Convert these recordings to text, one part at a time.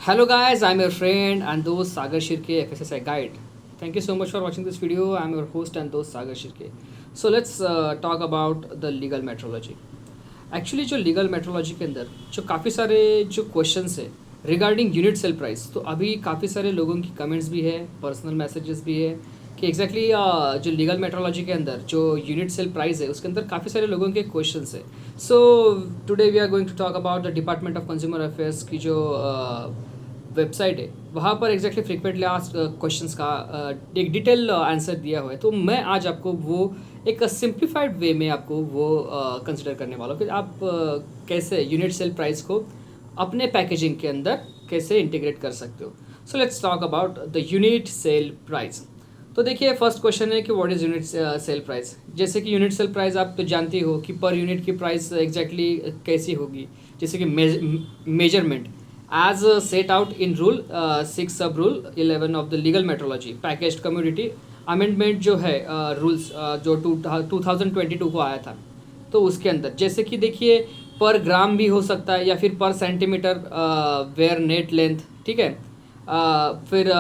Hello guys, I'm your friend and dost Sagar Shirke, FSSI Guide. Thank you so much for watching this video. I'm your host and dost Sagar Shirke. So let's talk about the legal metrology. Actually जो legal metrology के अंदर जो काफ़ी सारे जो questions है regarding unit sale price, तो अभी काफ़ी सारे लोगों की कमेंट्स भी है, पर्सनल मैसेजेस भी है कि एग्जैक्टली जो लीगल मेट्रोलॉजी के अंदर जो यूनिट सेल प्राइस है उसके अंदर काफ़ी सारे लोगों के क्वेश्चंस है. So today we are going to talk about the department of consumer affairs की जो वेबसाइट है, वहाँ पर एग्जैक्टली फ्रिक्वेंटली आस्क्ड क्वेश्चंस का एक डिटेल आंसर दिया हुआ है. तो मैं आज आपको वो एक सिंप्लीफाइड वे में आपको वो कंसिडर करने वाला हूँ कि आप कैसे यूनिट सेल प्राइस को अपने पैकेजिंग के अंदर कैसे इंटीग्रेट कर सकते हो. So let's talk about the unit sale price. तो देखिए फर्स्ट क्वेश्चन है कि what is unit sale price. जैसे कि यूनिट सेल प्राइस आप तो जानते हो कि पर यूनिट की प्राइस एग्जैक्टली कैसी होगी. जैसे कि measurement as set out in rule 6 sub rule 11 of the legal metrology packaged commodity amendment जो है रूल्स जो 2022 को आया था, तो उसके अंदर जैसे कि देखिए पर ग्राम भी हो सकता है या फिर पर सेंटीमीटर वेयर नेट लेंथ, ठीक है. फिर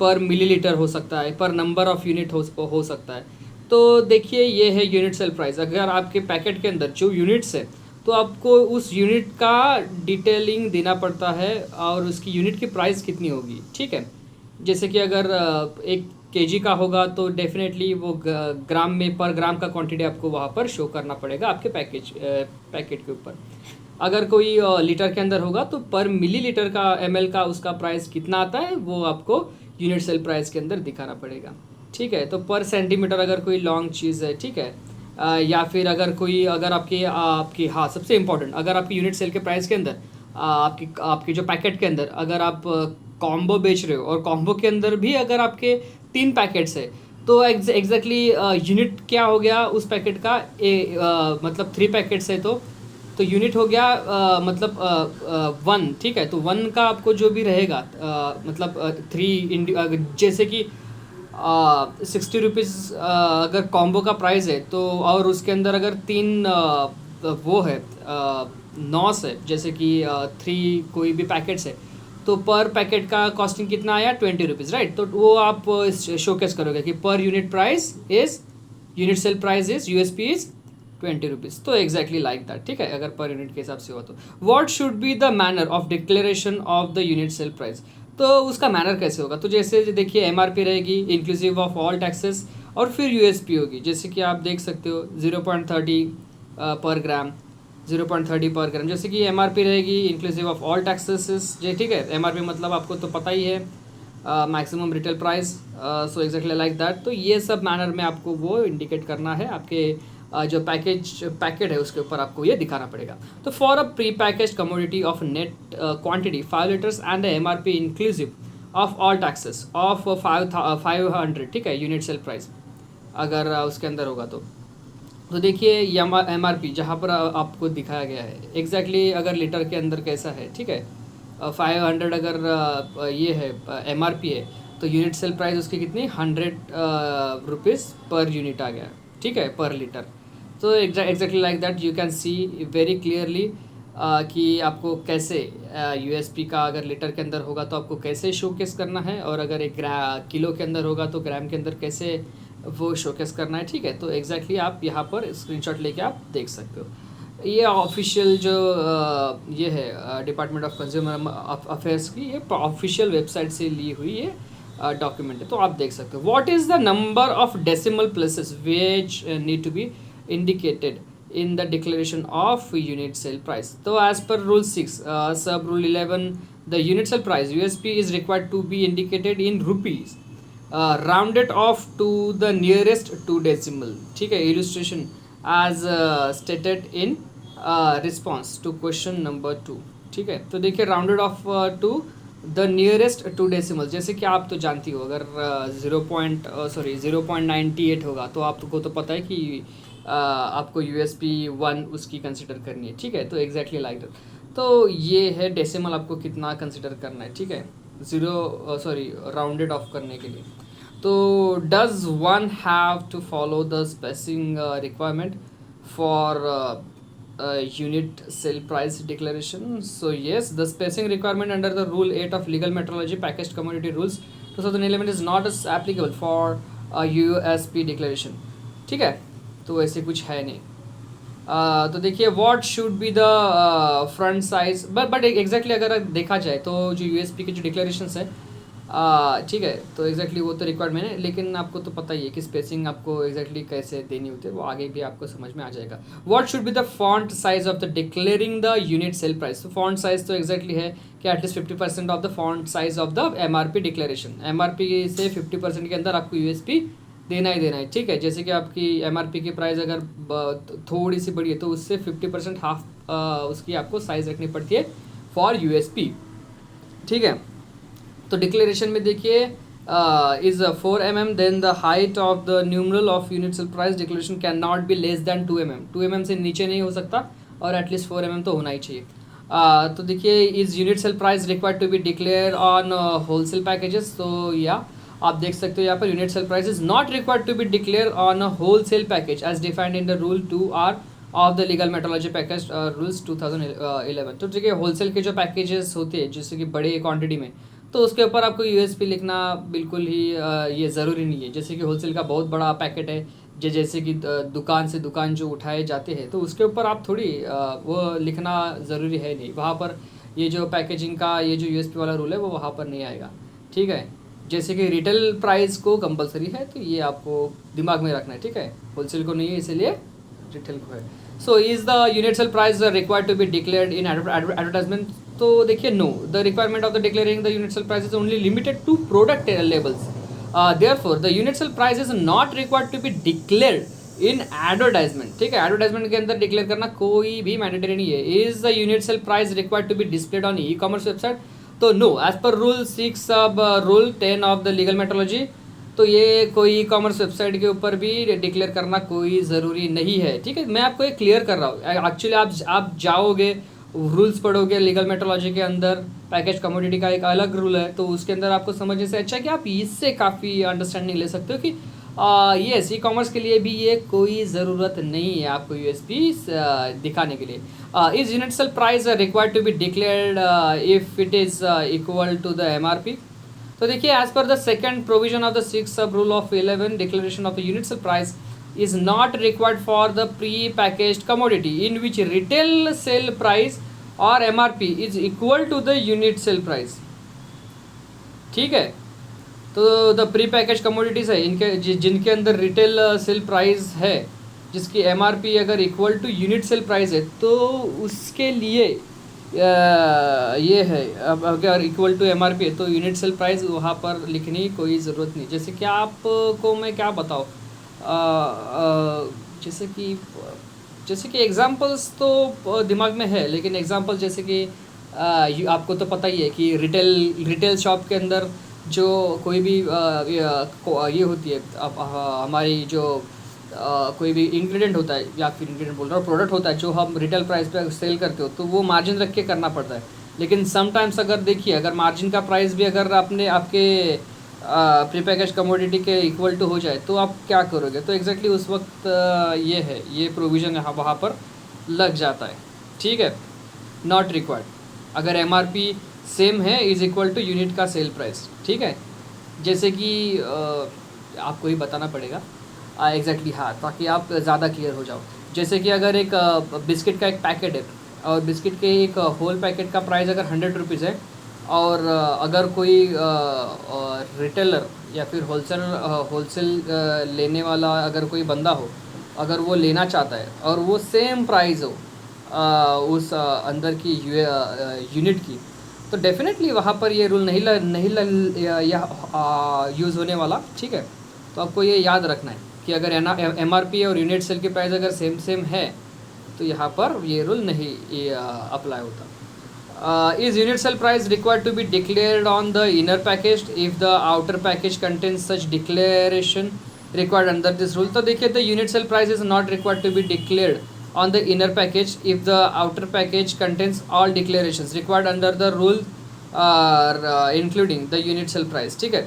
पर मिलीलीटर हो सकता है, पर नंबर ऑफ यूनिट हो सकता है. तो देखिए ये है यूनिट सेल प्राइस. अगर आपके पैकेट के अंदर जो यूनिट्स है तो आपको उस यूनिट का डिटेलिंग देना पड़ता है और उसकी यूनिट की प्राइस कितनी होगी, ठीक है. जैसे कि अगर 1 kg का होगा तो डेफिनेटली वो ग्राम में पर ग्राम का क्वांटिटी आपको वहाँ पर शो करना पड़ेगा आपके पैकेट के ऊपर. अगर कोई लीटर के अंदर होगा तो पर मिलीलीटर का ml का उसका प्राइस कितना आता है वो आपको यूनिट सेल प्राइस के अंदर दिखाना पड़ेगा, ठीक है. तो पर सेंटीमीटर अगर कोई लॉन्ग चीज़ है, ठीक है, या फिर अगर कोई अगर आपकी हाँ सबसे इम्पोर्टेंट, अगर आपकी यूनिट सेल के प्राइस के अंदर आपकी जो पैकेट के अंदर अगर आप कॉम्बो बेच रहे हो और कॉम्बो के अंदर भी अगर आपके 3 पैकेट्स है तो एग्जैक्टली यूनिट क्या हो गया उस पैकेट का मतलब 3 पैकेट्स है तो यूनिट हो गया मतलब 1, ठीक है. तो 1 का आपको जो भी रहेगा मतलब 3 जैसे कि 60 रुपीज़ अगर कॉम्बो का प्राइस है तो और उसके अंदर अगर 3 वो है नॉस है, जैसे कि 3 कोई भी पैकेट्स है तो पर पैकेट का कॉस्टिंग कितना आया 20 रुपीज़, राइट. तो वो आप शोकेस करोगे कि per unit price is unit sale price is USP is 20 rupees. तो एग्जैक्टली लाइक दैट, ठीक है. अगर पर यूनिट के हिसाब से हो तो what should be the manner of declaration of the unit sale price. तो उसका मैनर कैसे होगा. तो जैसे देखिए एमआरपी रहेगी इंक्लूसिव ऑफ ऑल टैक्सेस और फिर यूएसपी होगी. जैसे कि आप देख सकते हो 0.30 पर ग्राम, 0.30 पर ग्राम. जैसे कि एमआरपी रहेगी इंक्लूसिव ऑफ ऑल टैक्सेस, जी, ठीक है. एमआरपी मतलब आपको तो पता ही है maximum retail price. So exactly like that. तो ये सब मैनर में आपको वो इंडिकेट करना है आपके जो पैकेट है उसके ऊपर आपको ये दिखाना पड़ेगा. तो for a pre package commodity of net quantity 5 litres and MRP inclusive of all taxes of 500, ठीक है, यूनिट सेल प्राइस अगर उसके अंदर होगा तो देखिए एमआरपी जहाँ पर आपको दिखाया गया है एग्जैक्टली अगर लीटर के अंदर कैसा है, ठीक है. 500 अगर ये है एमआरपी है तो यूनिट सेल प्राइस उसकी कितनी 100 रुपीज़ पर यूनिट आ गया, ठीक है, पर लीटर. तो exactly like that you can see very clearly कि आपको कैसे यूएसपी का अगर लीटर के अंदर होगा तो आपको कैसे शोकेस करना है और अगर एक किलो के अंदर होगा तो ग्राम के अंदर कैसे वो शोकेस करना है, ठीक है. तो एग्जैक्टली आप यहाँ पर स्क्रीनशॉट लेके आप देख सकते हो. ये ऑफिशियल जो ये है डिपार्टमेंट ऑफ कंज्यूमर अफेयर्स की ये ऑफिशियल वेबसाइट से ली हुई ये डॉक्यूमेंट है. तो आप देख सकते हो what is the number of decimal places which need to be indicated in the declaration of unit sale price. So as per rule 6 sub rule 11 the unit sale price USP is required to be indicated in rupees rounded off to the nearest 2 decimal, ठीक है. illustration as stated in response to question number 2, ठीक है. तो देखिए rounded off to the nearest 2 decimal. जैसे कि आप तो जानती हो अगर 0.98 होगा तो आपको तो पता है कि आपको यूएसपी 1 उसकी कंसिडर करनी है, ठीक है. तो एग्जैक्टली लाइक दैट. तो ये है डेसिमल आपको कितना कंसिडर करना है, ठीक है, राउंडेड ऑफ करने के लिए. तो does one have to follow the spacing requirement for unit sale price declaration. So yes, the spacing requirement under the rule 8 of legal metrology packaged commodity rules 2011 is not as applicable for USP declaration. ठीक है, तो ऐसे कुछ है नहीं. तो देखिए what should be the front size, but exactly अगर देखा जाए तो जो यूएसपी के जो डिक्लेरेशंस है, ठीक है, तो एग्जैक्टली वो तो रिक्वायरमेंट है, लेकिन आपको तो पता ही है कि स्पेसिंग आपको एग्जैक्टली कैसे देनी होती है, वो आगे भी आपको समझ में आ जाएगा. What should be the font size of the declaring the unit sale price. तो फॉन्ट साइज तो एग्जैक्टली है कि at least 50% of the font size of the MRP declaration. MRP से 50% के अंदर आपको यूएसपी देना ही देना है. ठीक है, जैसे कि आपकी एमआरपी की प्राइस अगर थोड़ी सी बड़ी है तो उससे 50% हाफ उसकी आपको साइज रखनी पड़ती है फॉर यूएसपी. ठीक है, तो डिक्लेरेशन में देखिए is 4 mm, then the height of the numeral of unit sale price declaration can not be less than 2 mm. 2 mm से नीचे नहीं हो सकता और एटलीस्ट 4 mm तो होना ही चाहिए. तो देखिए is unit sale price required to be declare on wholesale packages. तो या आप देख सकते हो यहाँ पर unit sale price is not required to be declare on a wholesale package as defined in the rule 2R of the legal metrology package rules 2011. तो देखिए होलसेल के जो पैकेजेस होते हैं जैसे कि बड़े क्वांटिटी में, तो उसके ऊपर आपको यूएसपी लिखना बिल्कुल ही ये ज़रूरी नहीं है. जैसे कि होलसेल का बहुत बड़ा पैकेट है, जैसे कि दुकान से दुकान जो उठाए जाते हैं, तो उसके ऊपर आप थोड़ी वो लिखना ज़रूरी है नहीं. वहाँ पर ये जो पैकेजिंग का ये जो यूएसपी वाला रूल है वो वहाँ पर नहीं आएगा. ठीक है, जैसे कि रिटेल प्राइस को कंपलसरी है, तो ये आपको दिमाग में रखना है. ठीक है, होलसेल को नहीं है, इसीलिए रिटेल को है. So is the unit sale price required to be declared in advertisement. तो देखिए no, the requirement of the declaring the unit sale price is only limited to product labels. Therefore the unit sale price is not required to be declared in advertisement. ठीक है, advertisement के अंदर declare करना कोई भी mandatory नहीं है. Is the unit sale price required to be displayed on e commerce website. तो no, as per rule 6 sub rule 10 of the legal metrology, तो ये कोई ई कॉमर्स वेबसाइट के ऊपर भी डिक्लेयर करना कोई ज़रूरी नहीं है. ठीक है, मैं आपको ये क्लियर कर रहा हूँ. एक्चुअली आप जाओगे, रूल्स पढ़ोगे लीगल मेट्रोलॉजी के अंदर, पैकेज कमोडिटी का एक अलग रूल है, तो उसके अंदर आपको समझने से अच्छा है कि आप इससे काफ़ी अंडरस्टैंडिंग ले सकते हो कि ये ई कॉमर्स के लिए भी ये कोई ज़रूरत नहीं है आपको यूएसपी दिखाने के लिए. Is unit sale price required to be declared if it is equal to the MRP. तो देखिए as per the second proviso of the 6 sub rule of 11 declaration of the unit sale price is not required for the pre-packaged commodity in which retail sale price or MRP is equal to the unit sale price. ठीक है, तो the pre package commodities है इनके जिनके अंदर retail sale price है, जिसकी MRP अगर equal to unit sale price है, तो उसके लिए ये है. अब अगर इक्वल टू एमआरपी है तो यूनिट सेल प्राइस वहाँ पर लिखने की कोई ज़रूरत नहीं. जैसे कि आपको मैं क्या बताऊँ, जैसे कि एग्जांपल्स तो दिमाग में है, लेकिन एग्जांपल जैसे कि आपको तो पता ही है कि रिटेल शॉप के अंदर जो कोई भी ये होती है, हमारी जो कोई भी इंग्रेडिएंट होता है, या फिर इंग्रेडिएंट बोल रहा हूँ, प्रोडक्ट होता है जो हम रिटेल प्राइस पे सेल करते हो, तो वो मार्जिन रख के करना पड़ता है. लेकिन समटाइम्स अगर देखिए, अगर मार्जिन का प्राइस भी अगर आपके प्री पैकेज कमोडिटी के इक्वल टू हो जाए तो आप क्या करोगे. तो एग्जैक्टली उस वक्त ये है, ये प्रोविज़न यहाँ वहाँ पर लग जाता है. ठीक है, नॉट रिक्वायर्ड अगर एमआरपी सेम है इज़ इक्वल टू यूनिट का सेल प्राइस. ठीक है, जैसे कि आपको ही बताना पड़ेगा एग्जैक्टली, हाँ, ताकि आप ज़्यादा क्लियर हो जाओ. जैसे कि अगर एक बिस्किट का एक पैकेट है और बिस्किट के एक होल पैकेट का प्राइस अगर 100 रुपीज़ है, और अगर कोई रिटेलर या फिर होलसेल लेने वाला अगर कोई बंदा हो, अगर वो लेना चाहता है और वो सेम प्राइस हो उस अंदर की यूनिट की, तो डेफिनेटली वहाँ पर ये रूल नहीं यूज़ होने वाला. ठीक है, तो आपको ये याद रखना है कि अगर एमआरपी और यूनिट सेल की प्राइस अगर सेम है तो यहाँ पर ये रूल नहीं अप्लाई होता. Is unit sale price required to be declared on the inner package if the outer package contains such declaration required under this rule. तो देखिए, the unit sale price is not required to be declared on the inner package if the outer package contains all declarations required under the rule including the unit sale price. ठीक है,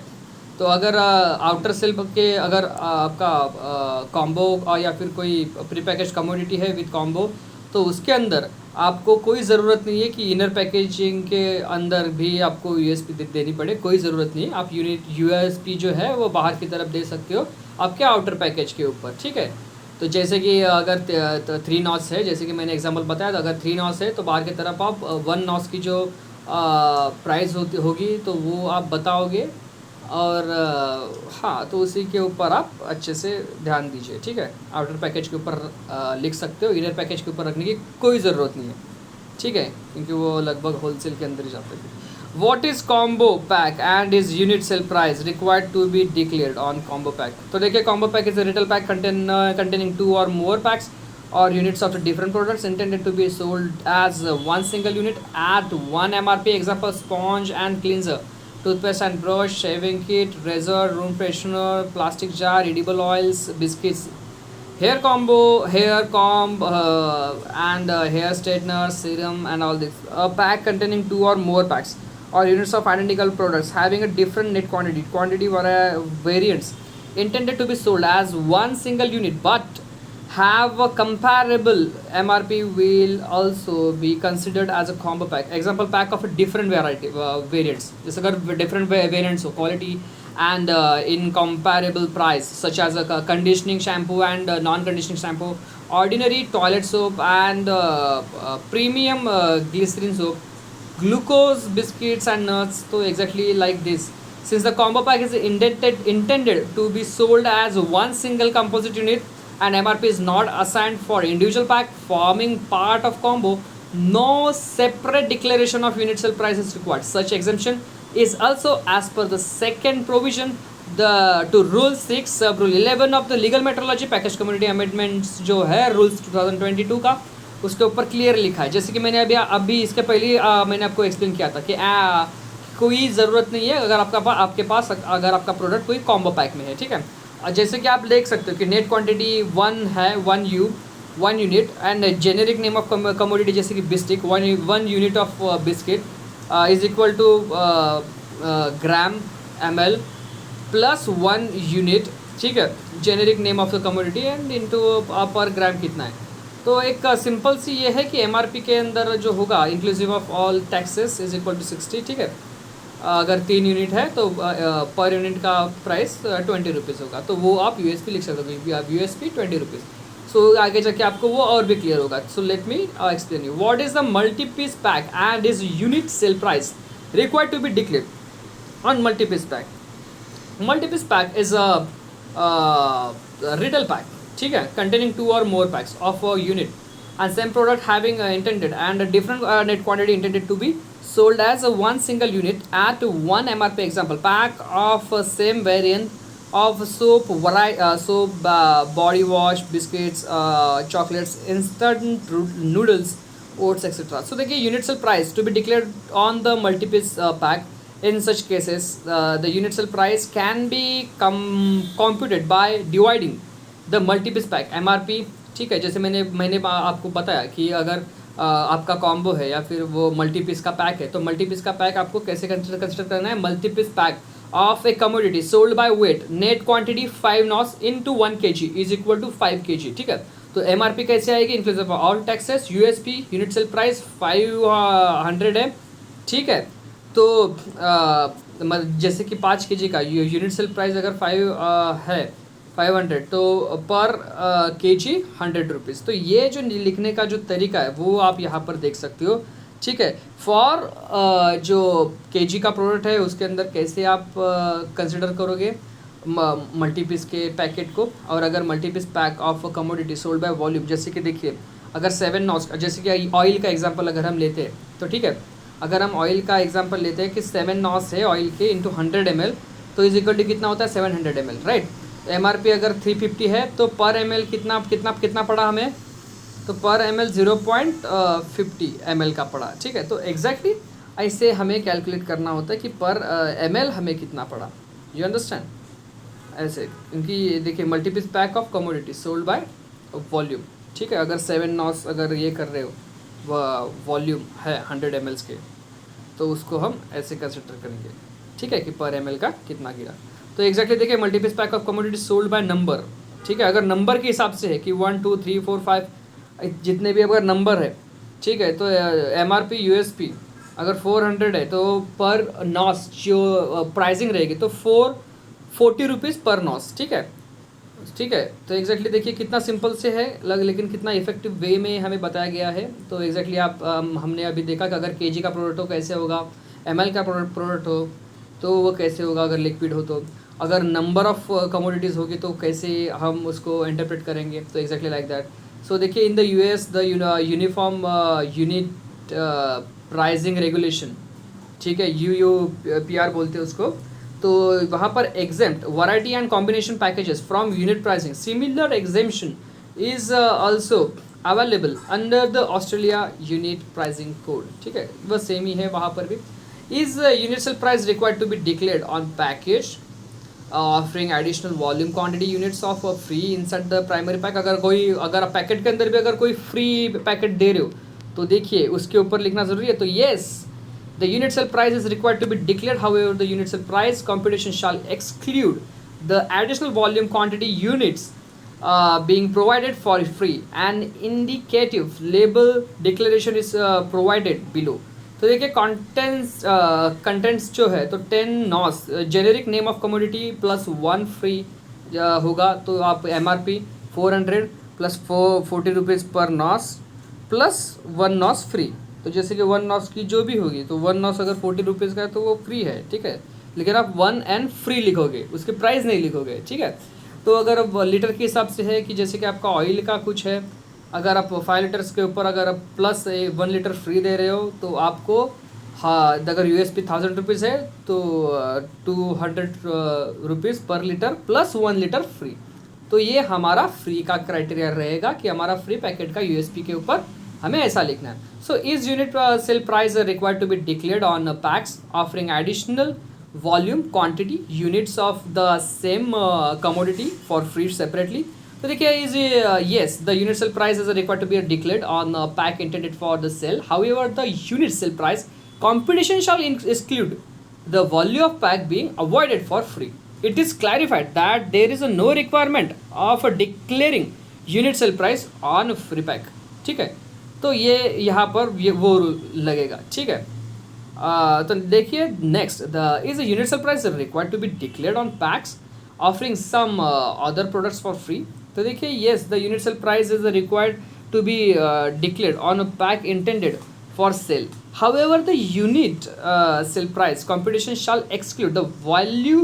तो अगर outer cell के अगर आपका combo या फिर कोई प्री पैकेज कमोडिटी है विद कॉम्बो, तो उसके अंदर आपको कोई ज़रूरत नहीं है कि इनर पैकेजिंग के अंदर भी आपको यूएसपी देनी पड़े, कोई ज़रूरत नहीं है। आप यूएसपी जो है वो बाहर की तरफ दे सकते हो आपके आउटर पैकेज के ऊपर, ठीक है। तो जैसे कि अगर 3 नॉट्स है, जैसे कि मैंने एग्जांपल बताया था, अगर 3 नॉट्स है तो बाहर की तरफ आप 1 नॉट्स की जो प्राइस होगी तो वो आप बताओगे, और हाँ, तो उसी के ऊपर आप अच्छे से ध्यान दीजिए, ठीक है। आउटर पैकेज के ऊपर लिख सकते हो, इनर पैकेज के ऊपर रखने की कोई ज़रूरत नहीं है, ठीक है, क्योंकि वो लगभग होलसेल के अंदर ही जाते हैं। What is combo pack and is unit sale price required to be declared on combo pack. तो देखिए, combo pack is a retail pack containing 2 or more packs or units of the different products intended to be sold as one single unit at one MRP. Example: sponge and cleanser, toothpaste and brush, shaving kit, razor, room freshener, plastic jar, edible oils, biscuits, hair combo, hair comb, and hair straightener, serum, and all this. A pack containing 2 or more packs or units of identical products having a different net quantity variants intended to be sold as one single unit but have a comparable MRP will also be considered as a combo pack. Example: pack of a different variety variants. जैसे अगर different variants हो, quality and incomparable price, such as a conditioning shampoo and non-conditioning shampoo, ordinary toilet soap and premium glycerin soap, glucose biscuits and nuts. So exactly like this. Since the combo pack is intended to be sold as one single composite unit and MRP is not assigned for individual pack forming part of combo, no separate declaration of unit sale price is required. Such exemption is also as per the second provision the to rule 6 sub rule 11 of the legal metrology package community amendments जो है rules 2022 का, उसके ऊपर clear लिखा है। जैसे कि मैंने अभी इसके पहले मैंने आपको एक्सप्लेन किया था कि कोई ज़रूरत नहीं है अगर आपके पास अगर आपका प्रोडक्ट कोई कॉम्बो पैक में है, ठीक है। जैसे कि आप देख सकते हो कि नेट क्वांटिटी 1 है, 1 unit and generic name of commodity जैसे कि बिस्टिक 1 unit of biscuit is equal to gram ml plus 1 unit, ठीक है, generic name of the commodity and into per gram कितना है। तो एक सिंपल सी ये है कि एमआरपी के अंदर जो होगा inclusive of all taxes is equal to 60, ठीक है। अगर 3 यूनिट है तो पर यूनिट का प्राइस 20 रुपीज़ होगा, तो वो आप यूएसपी लिख सकते हो, आप यूएसपी 20 रुपीज़। सो आगे जाके आपको वो और भी क्लियर होगा। So let me explain you what is the multi piece pack and is unit sale price required to be declared on multi piece pack. Multi piece pack is a retail pack, ठीक है, containing 2 or more packs of a unit and same product having intended and a different net quantity intended to be sold as a one single unit at one MRP. Example: pack of same variant of soap, body wash, biscuits, chocolates, instant noodles, oats, etc. So देखिए, unit sale price to be declared on the multi-piece pack. In such cases, the unit sale price can be computed by dividing the multipiece pack MRP, ठीक है। जैसे मैंने आपको बताया कि अगर आपका कॉम्बो है या फिर वो मल्टीपीस का पैक है, तो मल्टीपीस का पैक आपको कैसे कंसिडर करना है। Multipiece pack of a commodity sold by weight net quantity 5 nos into 1 kg is equal to 5 kg, ठीक है। तो MRP कैसे आएगी, inclusive of all taxes, USP unit sale price 500 है, ठीक है। तो जैसे कि 5 kg का यूनिट सेल प्राइस अगर 5 है 500, तो पर kg 100 रुपीज़। तो ये जो लिखने का जो तरीका है वो आप यहाँ पर देख सकते हो, ठीक है। फॉर जो kg का प्रोडक्ट है उसके अंदर कैसे आप कंसिडर करोगे मल्टीपीस के पैकेट को, और अगर multipiece pack of commodity sold by volume, जैसे कि देखिए अगर 7 नॉट्स, जैसे कि ऑयल का एग्जांपल अगर हम लेते हैं तो ठीक है, अगर हम ऑयल का एग्जांपल लेते हैं कि 7 नॉट्स है ऑयल के इंटू 100 ml, तो इज इक्वल टू कितना होता है 700 ml, राइट। MRP अगर 350 है तो पर ml कितना पड़ा हमें, तो पर ml 0.50 ml का पड़ा, ठीक है। तो एग्जैक्टली ऐसे हमें कैलकुलेट करना होता है कि पर ml हमें कितना पड़ा, यू अंडरस्टैंड, ऐसे। क्योंकि देखिए multipiece pack of commodity sold by volume, ठीक है। अगर 7 नॉट्स अगर ये कर रहे हो वॉल्यूम है 100 ml के, तो उसको हम ऐसे कंसिडर करेंगे, ठीक है, कि पर ml का कितना गिरा। तो एग्जैक्टली देखिए multipiece pack of commodity sold by number, ठीक है। अगर नंबर के हिसाब से है कि 1 2 3 4 5 जितने भी अगर नंबर है, ठीक है, तो MRP USP अगर 400 है तो पर नॉस जो प्राइसिंग रहेगी तो 440 रुपीज़ पर नॉस, ठीक है। ठीक है, तो एग्जैक्टली देखिए कितना सिंपल से है लेकिन कितना इफेक्टिव वे में हमें बताया गया है। तो एग्जैक्टली आप हमने अभी देखा कि अगर केजी का प्रोडक्ट हो कैसे होगा, ML का प्रोडक्ट हो तो वो कैसे होगा, अगर लिक्विड हो तो, अगर नंबर ऑफ कमोडिटीज़ होगी तो कैसे हम उसको इंटरप्रेट करेंगे। तो एग्जैक्टली लाइक दैट। सो देखिए in the US the uniform unit pricing regulation, ठीक है, UUPR बोलते हैं उसको। तो वहाँ पर exempt variety and combination packages from unit pricing, similar exemption is also available under the Australia unit pricing code, ठीक है, वह सेम ही है वहाँ पर भी। Is universal price required to be declared on package offering additional volume quantity units of free inside the primary pack. अगर आप पैकेट के अंदर भी अगर कोई फ्री पैकेट दे रहे हो तो देखिए उसके ऊपर लिखना जरूरी है। तो yes, the unit sale price is required to be declared. However, the unit sale price computation shall exclude the additional volume quantity units being provided for free. An indicative label declaration is provided below. तो देखिए contents जो है तो 10 nos generic name of commodity plus 1 free होगा। तो आप MRP 400 plus 40 rupees पर नॉस plus 1 नॉस free. तो जैसे कि 1 नॉस की जो भी होगी तो 1 नॉस अगर 40 रुपीज़ का है तो वो फ्री है, ठीक है, लेकिन आप 1 एंड फ्री लिखोगे, उसके प्राइस नहीं लिखोगे, ठीक है। तो अगर अब लीटर के हिसाब से है कि जैसे कि आपका ऑयल का कुछ है, अगर आप 5 लीटर्स के ऊपर अगर आप प्लस 1 लीटर फ्री दे रहे हो तो आपको, हाँ, अगर USP 1000 रुपीज़ है तो 200 रुपीज़ पर लीटर प्लस 1 लीटर फ्री। तो ये हमारा फ्री का क्राइटेरिया रहेगा कि हमारा फ्री पैकेट का USP के ऊपर हमें ऐसा लिखना है। So is unit sale price required to be declared on packs offering additional volume quantity units of the same commodity for free separately. तो देखिए is yes, the unit sale price is required to be declared on pack intended for the sale. However the unit sale price competition shall exclude the value of pack being avoided for free. It is clarified that there is no requirement of declaring unit sale price on free pack, ठीक है। तो ये यहाँ पर ये वो लगेगा, ठीक है। तो देखिए next, the is a unit sale price required to be declared on packs offering some other products for free. तो देखिए yes, the unit sale price is required to be declared on a pack intended for sale. However, the unit sale price computation shall exclude the value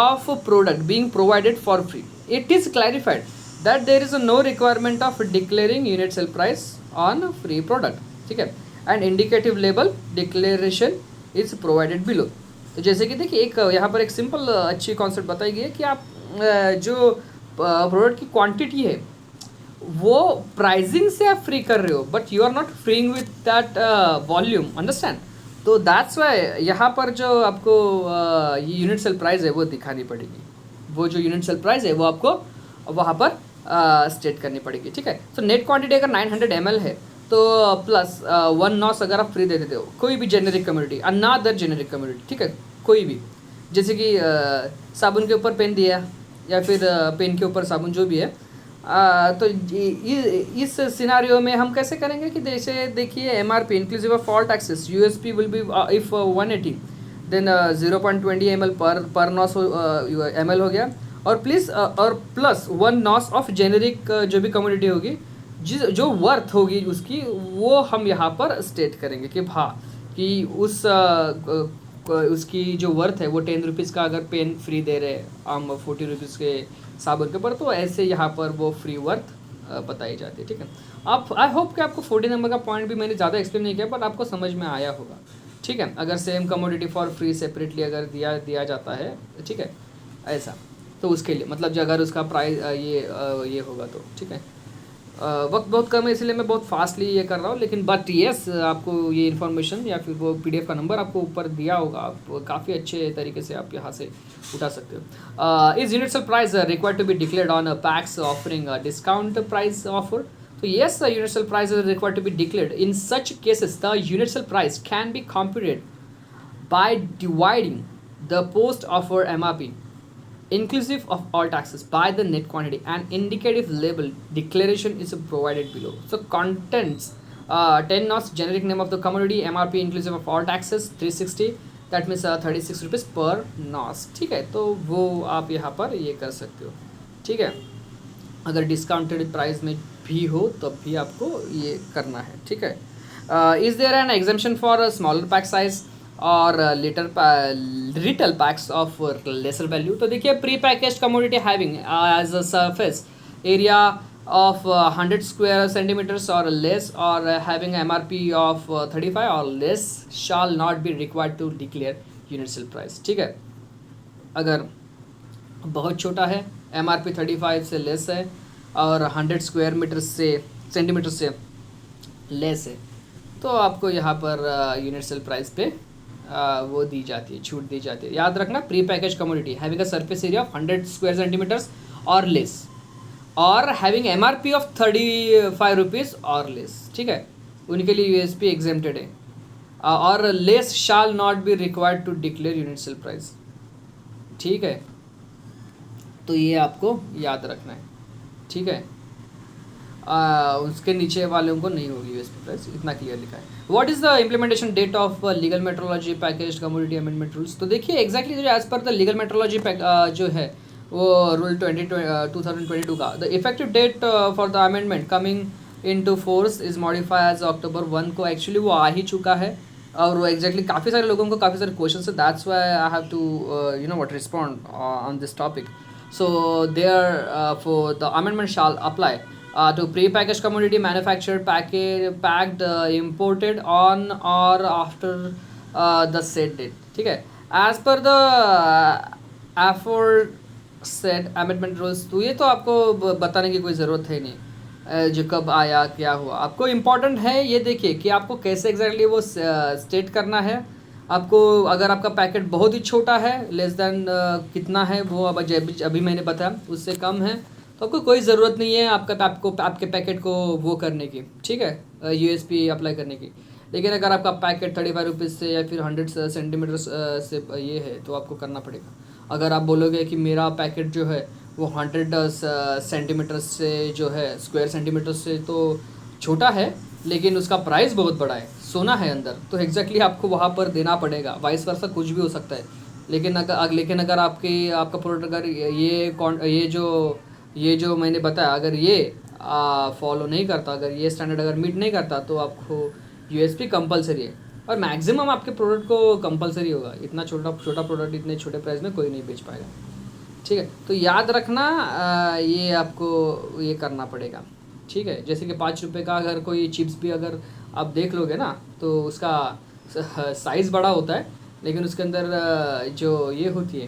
of a product being provided for free. It is clarified that there is no requirement of declaring unit sale price on a free product, ठीक है, and indicative label declaration is provided below. तो जैसे कि देखिए एक यहाँ पर एक सिंपल अच्छी कॉन्सेप्ट बताई गई है कि आप जो प्रोडक्ट की क्वांटिटी है वो प्राइसिंग से आप फ्री कर रहे हो, but you are not freeing with that volume, understand. तो दैट्स वाई यहाँ पर जो आपको ये यूनिट सेल प्राइस है वो दिखानी पड़ेगी, वो जो यूनिट सेल प्राइस है वो आपको वहाँ पर स्टेट करनी पड़ेगी, ठीक है। तो नेट क्वांटिटी अगर 900 ml है तो प्लस 1 नॉस अगर आप फ्री दे देते हो, कोई भी generic community, another generic community, ठीक है, कोई भी, जैसे कि साबुन के ऊपर पेन दिया या फिर पेन के ऊपर साबुन जो भी है। तो इस सिनारियो में हम कैसे करेंगे कि जैसे देखिए MRP inclusive of all taxes, USP will be if 180 then 0.20 ml पर नॉस ml हो गया, और प्लस 1 नॉस ऑफ जेनेरिक जो भी कम्युनिटी होगी जो वर्थ होगी उसकी, वो हम यहाँ पर स्टेट करेंगे कि हाँ कि उसकी जो वर्थ है वो 10 रुपीज़ का अगर पेन फ्री दे रहे हम 40 रुपीज़ के साबुन के ऊपर, तो ऐसे यहाँ पर वो फ्री वर्थ बताई जाती है, ठीक है। आप आई होप कि आपको 40 नंबर का पॉइंट भी मैंने ज़्यादा एक्सप्लेन नहीं किया, बट आपको समझ में आया होगा, ठीक है। अगर same commodity for free separately अगर दिया जाता है, ठीक है, ऐसा, तो उसके लिए मतलब जो अगर उसका प्राइस ये होगा तो, ठीक है। वक्त बहुत कम है इसलिए मैं बहुत फास्टली ये कर रहा हूँ, लेकिन बट येस आपको ये इन्फॉर्मेशन या फिर वो PDF का नंबर आपको ऊपर दिया होगा, आप काफ़ी अच्छे तरीके से आप यहाँ से उठा सकते हो। Is unit sale price required to be declared on packs offering discount price offer. तो yes, the unit sale price is required to be declared. In such cases the unit sale price can be computed by dividing the post offer MRP inclusive of all taxes by the net quantity, and indicative label declaration is provided below. So contents 10 knots, generic name of the commodity, MRP inclusive of all taxes 360, that means 36 rupees पर नॉस. ठीक है, तो वो आप यहाँ पर ये कर सकते हो. ठीक है, अगर डिस्काउंटेड प्राइस में भी हो तब भी आपको ये करना है. ठीक है. Is there an exemption for smaller pack size और retail packs of lesser value. तो देखिए, pre package commodity having as a surface area of 100 square centimeters or less, or having MRP of 35 or less shall not be required to declare unit sale price. ठीक है, अगर बहुत छोटा है, MRP 35 से less है और 100 स्क्वायर मीटर से सेंटीमीटर से लेस है, तो आपको यहाँ पर यूनिट सेल प्राइस पे वो दी जाती है, छूट दी जाती है. याद रखना, pre package commodity having a surface area of 100 square centimetres or less, और having MRP of 35 rupees or less. ठीक है, उनके लिए USP एग्जेम्प्टेड है. Or less shall not be required to declare unit sale price. ठीक है, तो ये आपको याद रखना है. ठीक है, उसके नीचे वालों को नहीं होगी USP प्राइस, इतना क्लियर लिखा है. What is the implementation date of legal metrology package commodity amendment rules. तो देखिए, एग्जैक्टली जो as per the legal metrology जो है वो रूल 2022 का, the effective date for the amendment coming into force is modify as October 1 को. Actually वो आ ही चुका है, और वो एग्जैक्टली काफ़ी सारे लोगों को काफ़ी सारे क्वेश्चन है. That's why I have to you know what respond on this topic. So therefore the amendment shall apply to pre-packaged commodity manufactured, packed, imported on or after the said date. ठीक है, as per the aforesaid amendment rules. तो ये तो आपको बताने की कोई ज़रूरत है नहीं जो कब आया क्या हुआ. आपको इम्पॉर्टेंट है ये देखिए कि आपको कैसे एग्जैक्टली वो स्टेट करना है. आपको अगर आपका पैकेट बहुत ही छोटा है, लेस देन कितना है वो अब अभी मैंने बताया, उससे कम है, तो आपको कोई ज़रूरत नहीं है आपके पैकेट को वो करने की. ठीक है, USP अप्लाई करने की. लेकिन अगर आपका पैकेट 35 रुपीज़ से या फिर 100 सेंटीमीटर से ये है तो आपको करना पड़ेगा. अगर आप बोलोगे कि मेरा पैकेट जो है वो 100 सेंटीमीटर से जो है स्क्वायर सेंटीमीटर से तो छोटा है, लेकिन उसका प्राइस बहुत बड़ा है, सोना है अंदर, तो एग्जैक्टली आपको वहाँ पर देना पड़ेगा. वाइस वर्सा कुछ भी हो सकता है. लेकिन अगर आपका प्रोडक्ट अगर ये जो मैंने बताया, अगर ये फॉलो नहीं करता, अगर ये स्टैंडर्ड अगर मीट नहीं करता, तो आपको USP कंपलसरी है. और मैक्सिमम आपके प्रोडक्ट को कंपलसरी होगा. इतना छोटा प्रोडक्ट इतने छोटे प्राइस में कोई नहीं बेच पाएगा. ठीक है, तो याद रखना ये आपको ये करना पड़ेगा. ठीक है, जैसे कि 5 रुपये का अगर कोई चिप्स भी अगर आप देख लोगे ना, तो उसका साइज़ बड़ा होता है, लेकिन उसके अंदर जो ये होती है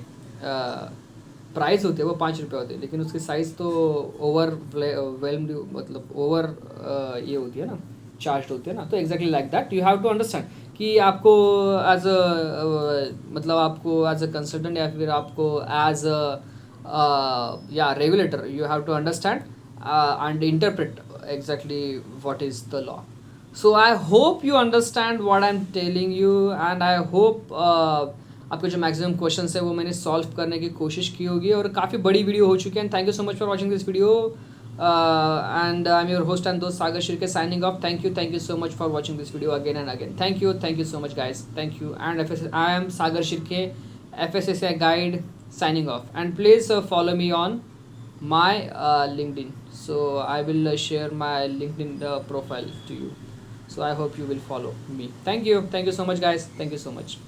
प्राइस होती है वो 5 रुपये होती है, लेकिन उसकी साइज़ तो वेल्म्ड मतलब ओवर ये होती है ना, चार्ज होती है ना. तो exactly like that you have to understand कि आपको एज मतलब आपको एज अ कंसल्टेंट या फिर आपको एज या regulator you have to understand and interpret exactly what is the law. So I hope you understand what I am telling you, and I hope आपके जो मैक्सिमम क्वेश्चंस है वो मैंने solve करने की कोशिश की होगी. और काफ़ी बड़ी वीडियो हो चुकी है. And thank you so much for watching this video, and I am your host and दोस्त Sagar Shirke signing off. Thank you so much for watching this video again and again. Thank you so much guys. Thank you. And I am Sagar Shirke, FSSAI guide, signing off. And please follow me on my LinkedIn. So I will share my LinkedIn profile to you. So I hope you will follow me. Thank you so much guys. Thank you so much.